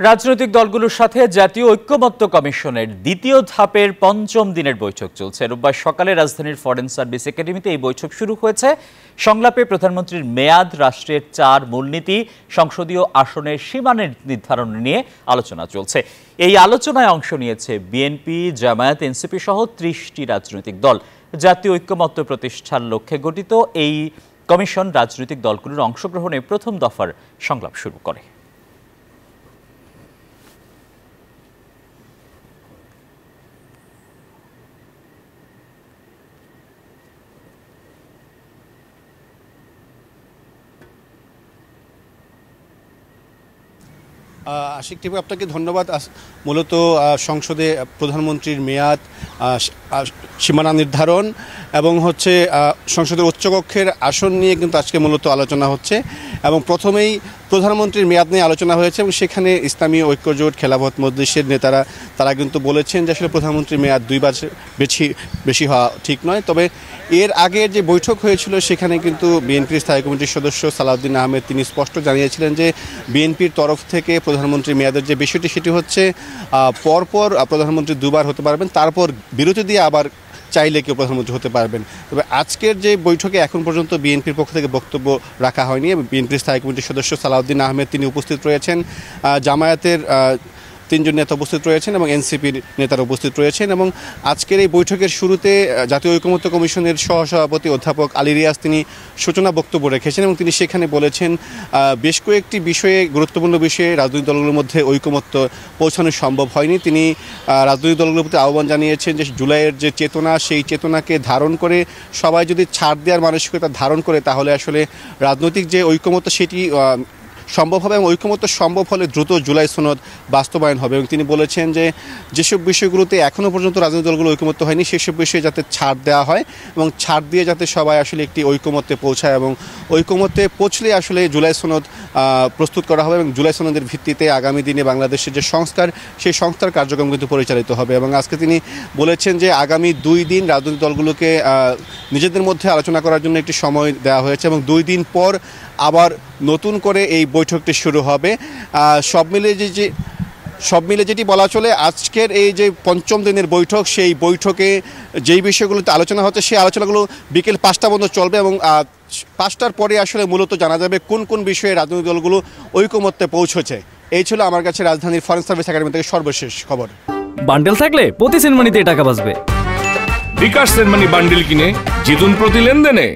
রাজনৈতিক দলগুলোর সাথে জাতীয় ঐক্যমত্য কমিশনের দ্বিতীয় ধাপের পঞ্চম দিনের বৈঠক চলছে। রোববার সকালে রাজধানীর ফরেন সার্ভিস একাডেমিতে এই বৈঠক শুরু হয়েছে। সংলাপে প্রধানমন্ত্রীর মেয়াদ, রাষ্ট্রের 4 মূলনীতি, সংসদীয় আসনের সীমা নির্ধারণ নিয়ে আলোচনা চলছে। এই আলোচনায় অংশ নিয়েছে বিএনপি, জামায়াত, এনসিপি সহ 30টি রাজনৈতিক দল। জাতীয় ঐক্যমত্য প্রতিষ্ঠার লক্ষ্যে গঠিত এই কমিশন রাজনৈতিক দলগুলোর অংশগ্রহণে প্রথম দফার সংলাপ শুরু করে। আশিক টিপু, আপনাকে ধন্যবাদ। মূলত সংসদে প্রধানমন্ত্রীর মেয়াদ, সীমানা নির্ধারণ এবং সংসদের উচ্চকক্ষের আসন নিয়ে কিন্তু আজকে মূলত আলোচনা হচ্ছে। এবং প্রথমেই প্রধানমন্ত্রীর মেয়াদ নিয়ে আলোচনা হয়েছে এবং সেখানে ইসলামী ঐক্যজোট, খেলাফত মজলিসের নেতারা তারা কিন্তু বলেছেন যে আসলে প্রধানমন্ত্রীর মেয়াদ 2 বছর বেশি হওয়া ঠিক নয়। তবে এর আগে যে বৈঠক হয়েছিল সেখানে কিন্তু বিএনপির স্থায়ী কমিটির সদস্য সালাউদ্দিন আহমেদ তিনি স্পষ্ট জানিয়েছিলেন যে বিএনপির তরফ থেকে প্রধানমন্ত্রীর মেয়াদের যে বিষয়টি সেটি হচ্ছে পরপর প্রধানমন্ত্রী 2 বার হতে পারবেন, তারপর বিরতি দিয়ে আবার চাইলে কেউ প্রধানমন্ত্রী হতে পারবেন। তবে আজকের যে বৈঠকে এখন পর্যন্ত বিএনপির পক্ষ থেকে বক্তব্য রাখা হয়নি। বিএনপির স্থায়ী কমিটির সদস্য সালাউদ্দিন আহমেদ তিনি উপস্থিত রয়েছেন, জামায়াতের 3 জন নেতা উপস্থিত রয়েছেন এবং এনসিপির নেতারা উপস্থিত রয়েছেন। এবং আজকের এই বৈঠকের শুরুতে জাতীয় ঐক্যমত্য কমিশনের সহসভাপতি অধ্যাপক আলী রিয়াজ তিনি সূচনা বক্তব্য রেখেছেন এবং তিনি সেখানে বলেছেন বেশ কয়েকটি বিষয়ে, গুরুত্বপূর্ণ বিষয়ে রাজনৈতিক দলগুলোর মধ্যে ঐক্যমত্য পৌঁছানো সম্ভব হয়নি। তিনি রাজনৈতিক দলগুলোর প্রতি আহ্বান জানিয়েছেন যে জুলাইয়ের যে চেতনা, সেই চেতনাকে ধারণ করে সবাই যদি ছাড় দেওয়ার মানসিকতা ধারণ করে তাহলে আসলে রাজনৈতিক যে ঐক্যমত্য সেটি সম্ভব হবে এবং ঐক্যমত্য সম্ভব হলে দ্রুত জুলাই সনদ বাস্তবায়ন হবে। এবং তিনি বলেছেন যে যেসব বিষয়গুলোতে এখনও পর্যন্ত রাজনৈতিক দলগুলো ঐক্যমত্য হয়নি সেসব বিষয়ে যাতে ছাড় দেওয়া হয় এবং ছাড় দিয়ে যাতে সবাই আসলে একটি ঐক্যমত্যে পৌঁছায় এবং ঐক্যমত্যে পৌঁছলে আসলে জুলাই সনদ প্রস্তুত করা হবে এবং জুলাই সনদের ভিত্তিতে আগামী দিনে বাংলাদেশের যে সংস্কার, সেই সংস্কার কার্যক্রম কিন্তু পরিচালিত হবে। এবং আজকে তিনি বলেছেন যে আগামী 2 দিন রাজনৈতিক দলগুলোকে নিজেদের মধ্যে আলোচনা করার জন্য একটি সময় দেওয়া হয়েছে এবং 2 দিন পর আবার নতুন করে এই বৈঠকটি শুরু হবে। সব মিলে যেটি বলা চলে আজকের এই যে পঞ্চম দিনের বৈঠক, সেই বৈঠকে যেই বিষয়গুলোতে আলোচনা হচ্ছে সেই আলোচনাগুলো বিকেল 5টা পর্যন্ত চলবে এবং 5টার পরে আসলে মূলত জানা যাবে কোন কোন বিষয়ে রাজনৈতিক দলগুলো ঐক্যমত্যে পৌঁছেছে। এই ছিল আমার কাছে রাজধানীর ফরেন সার্ভিস একাডেমি থেকে সর্বশেষ খবর। বান্ডেল থাকলে প্রতি সেনমানিতে টাকা বাঁচবে। বিকাশ সেনমানি বান্ডেল কিনে জিতুন প্রতি লেনদেনে।